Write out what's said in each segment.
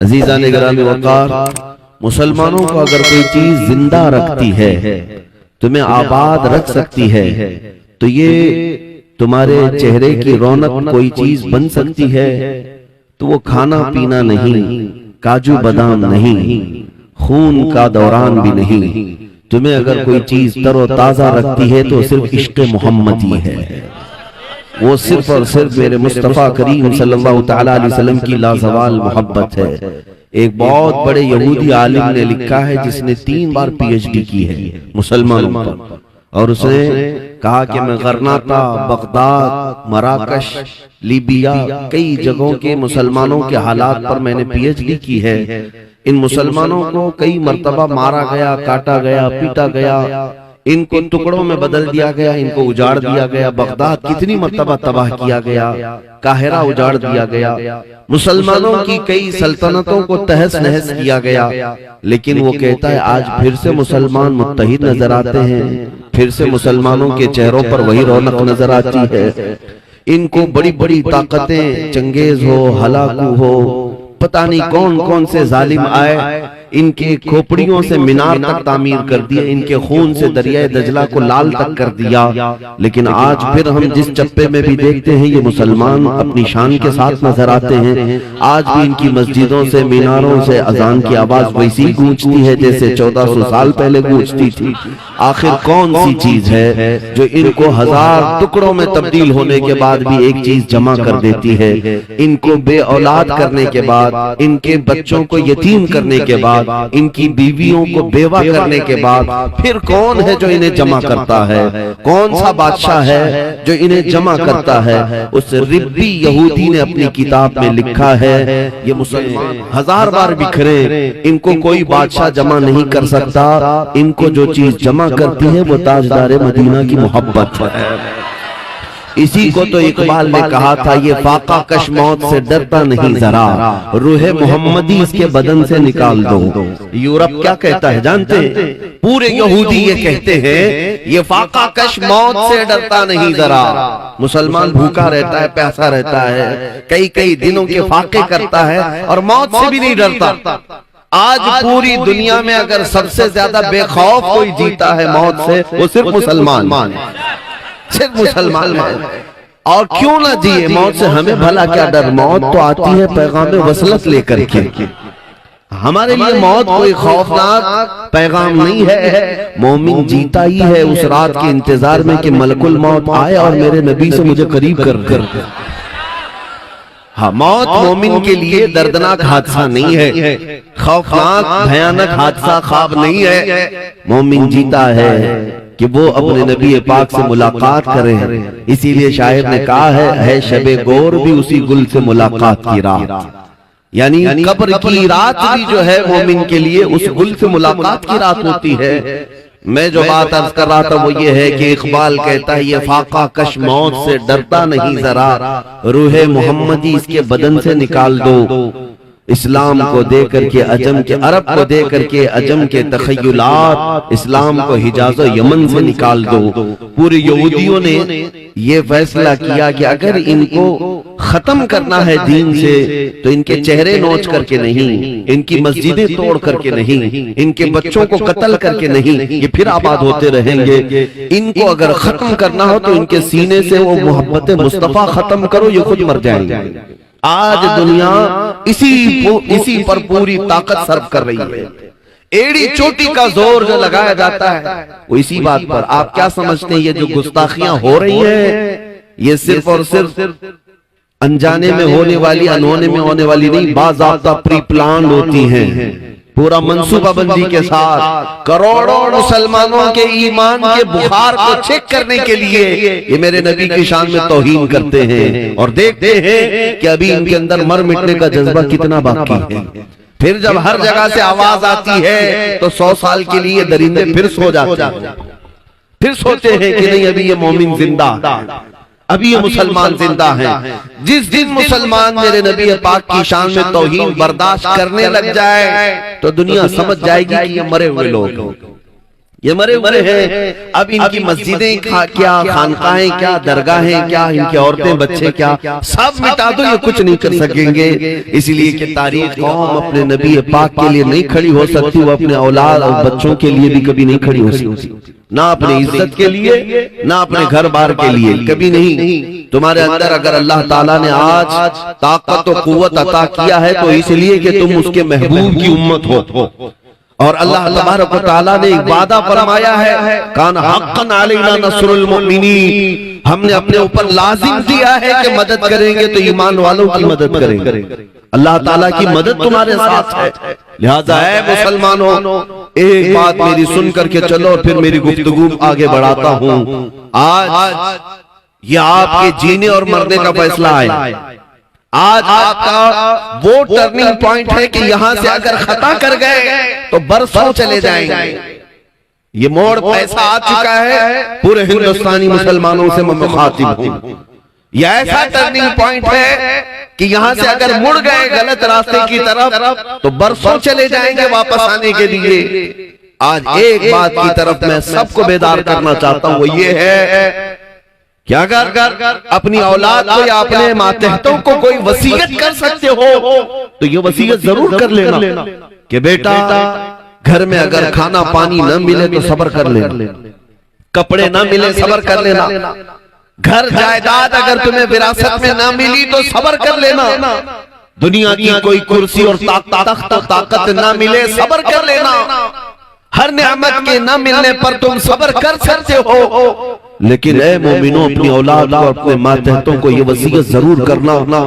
अजीज़ान गिरामी वक़ार, मुसलमानों को अगर कोई चीज जिंदा रखती है, तुम्हें आबाद रख सकती है, तो ये तुम्हारे चेहरे की रौनक कोई चीज बन सकती है, तो वो खाना पीना नहीं, काजू बादाम नहीं, खून का दौरान भी नहीं। तुम्हें अगर कोई चीज तरोताजा रखती है तो सिर्फ इश्क़ मोहम्मद ही है। वो सिर्फ और सिर्फ मेरे मुस्तफ़ा करीम सल्लल्लाहु तआला अलैहि वसल्लम की लाजवाल मोहब्बत है। एक बहुत बड़े यहूदी आलिम ने लिखा है, जिसने 3 बार PhD की है मुसलमानों पर, और उसने कहा कि मैं गरनाता, बगदाद, मराकश, लीबिया, कई जगहों के मुसलमानों के हालात पर मैंने PhD की है। इन मुसलमानों को कई मर्तबा मारा गया, काटा गया, पीटा गया, इनको टुकड़ों में बदल दिया गया, इनको उजाड़ दिया गया। बगदाद कितनी मर्तबा तबाह किया गया, काहिरा उजाड़ दिया गया, मुसलमानों की कई सल्तनतों को तहस नहस किया गया। लेकिन वो कहता है आज फिर से मुसलमान मुत्तहिद नजर आते हैं, फिर से मुसलमानों के चेहरों पर वही रौनक नजर आती है। इनको बड़ी बड़ी ताकतें, चंगेज हो, हलाकू हो, पता नहीं कौन कौन से जालिम आए, इनके खोपड़ियों से मीनार तक तामीर कर दिए, इनके खून से दरिया दजला को लाल तक कर दिया। लेकिन आज फिर हम जिस चप्पे में भी देखते हैं, ये मुसलमान अपनी शान के साथ नजर आते हैं। आज भी इनकी मस्जिदों से, मीनारों से अजान की आवाज वैसी गूंजती है जैसे 1400 साल पहले गूंजती थी। आखिर कौन सी चीज है जो इनको 1000 टुकड़ों में तब्दील होने के बाद भी एक चीज जमा कर देती है? इनको बे औलाद करने के बाद, इनके बच्चों को यतीम करने के बाद, इनकी बीवियों को बेवा करने के बाद, फिर कौन है जो इन्हें जमा करता है? कौन सा बादशाह है जो इन्हें जमा करता है? उस रिब्बी यहूदी ने अपनी किताब में लिखा है, ये मुसलमान 1000 बार बिखरे, इनको कोई बादशाह जमा नहीं कर सकता। इनको जो चीज जमा करती है वो ताजदारे मदीना की मोहब्बत है। इसी को तो इकबाल ने कहा था, ये फाका कश मौत से डरता नहीं जरा, रूहे मोहम्मदी इसके बदन से निकाल दो। यूरोप क्या कहता है जानते हैं? पूरे यहूदी ये कहते हैं, ये फाका कश मौत से डरता नहीं जरा। मुसलमान भूखा रहता है, प्यासा रहता है, कई कई दिनों के फाके करता है और मौत से भी नहीं डरता। आज पूरी दुनिया में अगर सबसे ज्यादा बेखौफ कोई जीता है मौत से, वो सिर्फ मुसलमान, सिर्फ मुसलमान। और क्यों ना जिए मौत से, हमें भला क्या डर? मौत तो आती है पैगाम वसलत लेकर के। हमारे लिए मौत कोई खौफनाक पैगाम नहीं है। मोमिन जीता ही है उस रात के इंतजार में कि मलकुल मौत आए और मेरे नबी से मुझे करीब कर। हाँ, मौत मोमिन के लिए दर्दनाक हादसा नहीं है, खौफनाक भयानक हादसा ख्वाब नहीं है। मोमिन जीता है कि वो अपने नबी पाक से मुलाकात करें। इसीलिए शायर ने कहा है शबे गौर भी उसी गुल से मुलाकात की रात, यानी कब्र की रात भी जो है मोमिन के लिए उस गुल से मुलाकात की रात होती है। मैं जो बात अर्ज कर रहा था वो ये है कि इकबाल कहता है, ये फाका कश मौत से डरता नहीं जरा, रूहे मोहम्मदी इसके बदन से निकाल दो। इस्लाम को दे करके अजम के, अरब को दे करके अजम के तखय्युलात, इस्लाम को हिजाज यमन से निकाल दो। पूरे यहूदियों ने ये फैसला किया कि अगर इनको खत्म करना है दीन से, तो इनके चेहरे नोच करके नहीं, इनकी मस्जिदें तोड़ करके नहीं, इनके बच्चों को कत्ल करके नहीं, ये फिर आबाद होते रहेंगे। इनको अगर खत्म करना हो तो इनके सीने से वो मोहब्बत मुस्तफा खत्म करो, ये खुद मर जाएंगे। आज दुनिया इसी पर पूरी ताकत सर्व कर रही है। एड़ी चोटी का जोर जो लगाया जाता है वो इसी बात पर। आप क्या समझते हैं ये जो गुस्ताखियां हो रही हैं, ये सिर्फ और सिर्फ अनजाने में होने वाली, अनहोने में होने वाली नहीं, बाज़ाब्ता प्री प्लान होती हैं, पूरा मंसूबाबंदी के साथ। करोड़ों मुसलमानों के ईमान के बुखार को चेक करने के लिए ये मेरे नबी की शान में तौहीन करते हैं और देखते हैं कि अभी इनके अंदर मर मिटने का जज्बा कितना बाकी है। फिर जब हर जगह से आवाज आती है तो 100 साल के लिए दरिंदे फिर सो जाते हैं, फिर सोचते हैं कि नहीं अभी ये मोमिन जिंदा, अभी ये मुसलमान जिंदा हैं। जिस दिन मुसलमान मेरे नबी पाक की शान में तौहीन बर्दाश्त करने लग जाए तो दुनिया समझ जाएगी कि ये मरे हुए लोग। ये मरे हुए हैं। अब इनकी मस्जिदें क्या, खानकाहें क्या, दरगाहें क्या, इनके औरतें बच्चे क्या, सब मिटा दो, ये कुछ नहीं कर सकेंगे। इसलिए कि तारीख कौम अपने नबी पाक के लिए नहीं खड़ी हो सकती, वो अपने औलाद और बच्चों के लिए भी कभी नहीं खड़ी हो सकती, ना अपने इज्जत के लिए, ना अपने घर बार के लिए, कभी नहीं। तुम्हारे अंदर अगर अल्लाह ताला ने आज ताकत और कुव्वत अता किया है तो इसलिए कि तुम उसके महबूब की उम्मत हो। और अल्लाह तबारक व तआला ने एक वादा फरमाया है, कान हक़्क़न अलैना नस्रुल मुमिनीन, हमने अपने ऊपर लाजिम किया है कि मदद करेंगे तो ईमान वालों की मदद करेंगे। अल्लाह ताला की मदद तुम्हारे साथ है। लिहाजा है मुसलमानों, एक बात मेरी सुन करके चलो और फिर मेरी गुफ्तगू आगे बढ़ाता हूँ। आज ये आपके जीने और मरने का फैसला है। आज आपका वो टर्निंग पॉइंट है कि यहां से अगर खता कर गए तो बरसों चले जाएंगे। ये मोड़ ऐसा आ चुका है, पूरे हिंदुस्तानी मुसलमानों से मैं मुखातिब हूं। यह ऐसा टर्निंग पॉइंट है कि यहां से अगर मुड़ गए गलत रास्ते की तरफ तो बरसों चले जाएंगे वापस आने के लिए। आज एक बात की तरफ मैं सबको बेदार करना चाहता हूं, वो ये है कि अगर अपनी औलाद को या अपने मातहतों को कोई वसीयत कर सकते हो तो ये वसीयत जरूर कर लेना कि बेटा घर में अगर खाना पानी न मिले तो सब्र कर लेना, कपड़े न मिले सब्र कर लेना, घर जायदाद अगर तुम्हें विरासत में न मिली तो सब्र कर लेना, दुनिया की कोई कुर्सी और ताकत न मिले सब्र कर लेना, हर नेमत के न मिलने पर तुम सब्र कर सकते हो। लेकिन ए मोमिनो, अपनी औलाद और अपने मातहतों को ये वसीयत जरूर करना,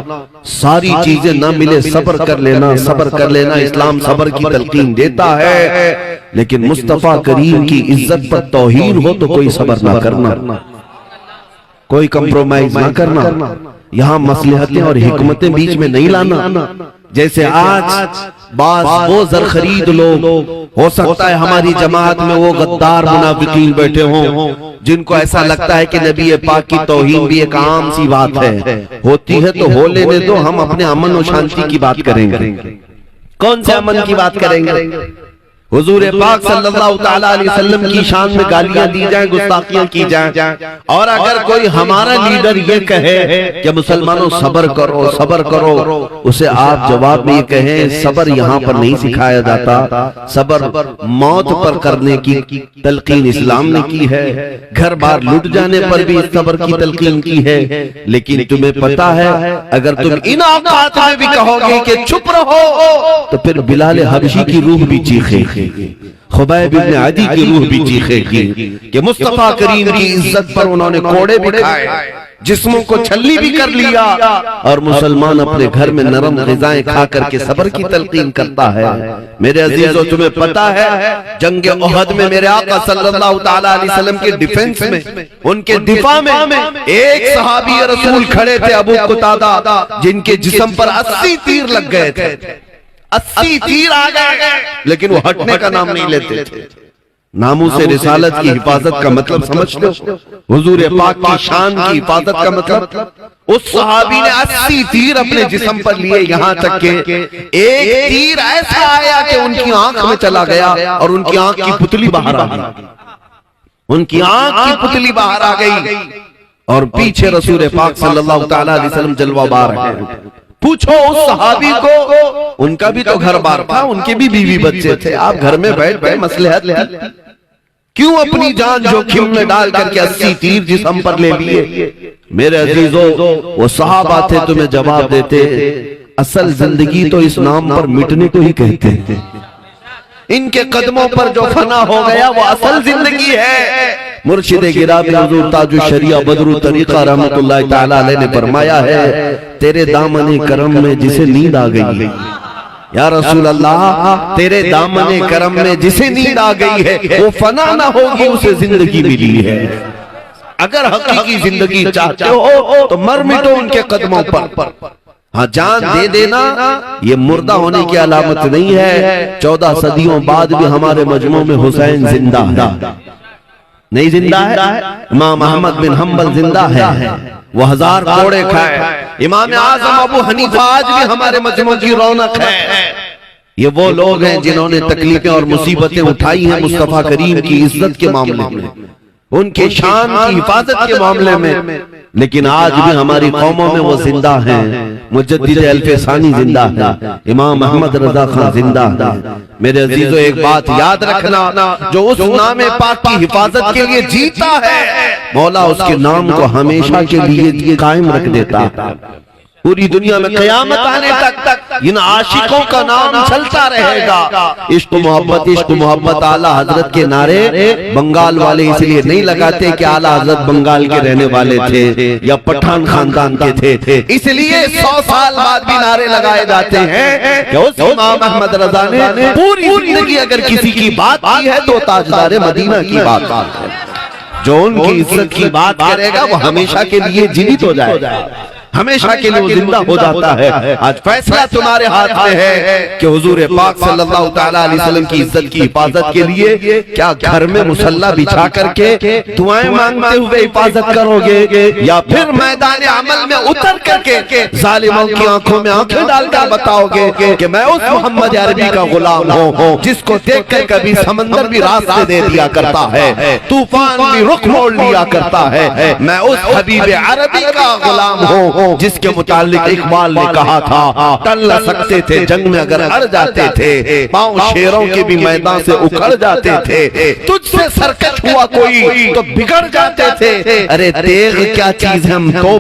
सारी चीजें ना मिले सब्र कर लेना, सब्र कर लेना। इस्लाम सब्र की तलकीन देता है, लेकिन मुस्तफा करीम की इज्जत पर तौहीन हो तो कोई सब्र ना करना, कोई कंप्रोमाइज ना करना। यहाँ मसलहतें और हिकमतें बीच में नहीं लाना। जैसे आज बास वो जर खरीद लोग, हो सकता है हमारी जमात में वो गद्दार मुनाफिकीन बैठे हों जिनको ऐसा लगता है कि नबी पाक की तौहीन भी एक आम सी बात है, होती है तो हो लेने दो, हम अपने अमन और शांति की बात करेंगे। कौन से अमन की बात करेंगे? हुजूर पाक सल्लल्लाहु तआला अलैहि वसल्लम की शान में गालियां दी जाएं, गुस्ताखियां की जाएं, और अगर कोई हमारा लीडर ये कहे कि मुसलमानों सब्र करो सब्र करो, उसे आप जवाब में ये कहें सब्र यहाँ पर नहीं सिखाया जाता, सब्र मौत पर करने की तलकीन इस्लाम ने की है, घर बार लुट जाने पर भी सब्र की तलकीन की है। लेकिन तुम्हें पता है अगर तुम इन औकात में भी कहोगे कि चुप रहो तो फिर बिलाल हबशी की रूह भी चीखेगी, खुबैब इब्न अदी की रूह भी चीखेगी कि मुस्तफा करीम की इज्जत पर उन्होंने कोड़े भी खाए, जिस्मों को छल्ली भी कर लिया, और मुसलमान अपने घर में नरम ग़िज़ाएं खा करके सब्र की तलकीन करता है। मेरे अजीजों, तुम्हें पता है जंग उहद में मेरे आका सल्लल्लाहु तआला अलैहि वसल्लम के डिफेंस में, उनके दिफा में एक सहाबी रसूल खड़े थे, अबू कुतादा, जिनके जिस्म पर 80 तीर लग गए थे, 80 तीर आ गए, लेकिन वो हटने का नाम नहीं लेते थे। नामों से रिसालत की हिफाजत का मतलब समझ लो, हुजूर पाक की शान की हिफाजत का मतलब। उस सहाबी ने 80 तीर अपने जिस्म पर लिए, यहाँ तक के एक तीर ऐसा आया कि उनकी आंख में चला गया और उनकी आंख की पुतली बाहर आ गई, उनकी आंख की पुतली बाहर आ गई, और पीछे रसूल पाक सल्लल्लाहु तआला अलैहि वसल्लम जलवाबार हैं। पूछो उस सहाबी को, उनका भी तो घर बार था, उनके भी बीवी बच्चे थे, आप घर में बैठ गए, मसलहत क्यों अपनी जान जोखिम में डाल करके 80 तीर जिस्म पर ले लिए? मेरे अजीजों, वो सहाबा थे, तुम्हें जवाब देते असल जिंदगी तो इस नाम पर मिटने को ही कहते हैं, इनके कदमों पर जो फना हो गया वो असल जिंदगी है। मुर्शिद गिरामी हुजूर ताजुश शरिया बदरुत तरीका रहमतुल्लाह तआला अलैह ने फरमाया है, तेरे दामने करम में जिसे नींद आ गई, या रसूल अल्लाह तेरे दामने करम में जिसे नींद आ गई है वो फना ना होगी, उसे जिंदगी मिली है। अगर हकीकी जिंदगी चाहते हो तो मर मिटो उनके कदमों पर, हाँ जान दे देना ये मुर्दा होने की अलामत नहीं है। 14 सदियों बाद भी हमारे मजमू में हुसैन जिंदा है, नहीं जिंदा है? इमाम अहमद बिन हम्बल जिंदा है, वो 1000 कोड़े खाए। इमाम आज़म अबू हनीफा आज भी हमारे मजमू की रौनक है। ये वो लोग हैं जिन्होंने तकलीफें और मुसीबतें उठाई हैं मुस्तफा करीम की इज्जत के मामले में, उनके शान की हिफाजत के मामले में, लेकिन आज भी हमारी कौमों में वो जिंदा हैं। मुजद्दिद अल्फसानी जिंदा है, इमाम अहमद रजा खान जिंदा है। मेरे अजीजों, एक बात याद रखना, जो उस नाम पाक की हिफाजत के लिए जीता है, मौला उसके नाम को हमेशा के लिए कायम रख देता है। पूरी दुनिया में क़यामत आने तक इन आशिकों का नाम चलता रहेगा। इश्क मोहब्बत आला हजरत के नारे बंगाल वाले इसलिए नहीं लगाते कि आला हजरत बंगाल के रहने वाले थे या पठान खानदान के थे, इसलिए 100 साल बाद भी नारे लगाए जाते हैं कि उस इमाम अहमद रजा ने पूरी जिंदगी अगर किसी की बात की है तो ताजदार मदीना की बात है। जो उनकी इज्जत की बात करेगा वो हमेशा के लिए जीवित हो जाएगा, हमेशा के लिए जिंदा हो जाता है। आज फैसला तुम्हारे हाथ में है कि हुजूर पाक सल्लल्लाहु तआला अलैहि वसल्लम की इज्जत की हिफाजत के लिए क्या घर में मुसल्ला बिछा करके दुआएं मांगते हुए हिफाजत करोगे, या फिर मैदान अमल में उतर करके जालिमों की आंखों में आंखें डालकर बताओगे कि मैं उस मोहम्मद अरबी का गुलाम हूँ जिसको देखकर कभी समंदर भी रास्ते दे दिया करता है, तूफान भी रुख मोड़ लिया करता है। मैं उस हबीब अरबी का गुलाम हूँ जिसके मुतालिक इकबाल ने कहा था, टल न सकते थे जंग में अगर अड़ जाते थे, पांव शेरों के भी मैदान से उखड़ जाते थे, तुझसे सरकश हुआ कोई तो बिगड़ जाते थे। अरे तेग क्या चीज है, हम तो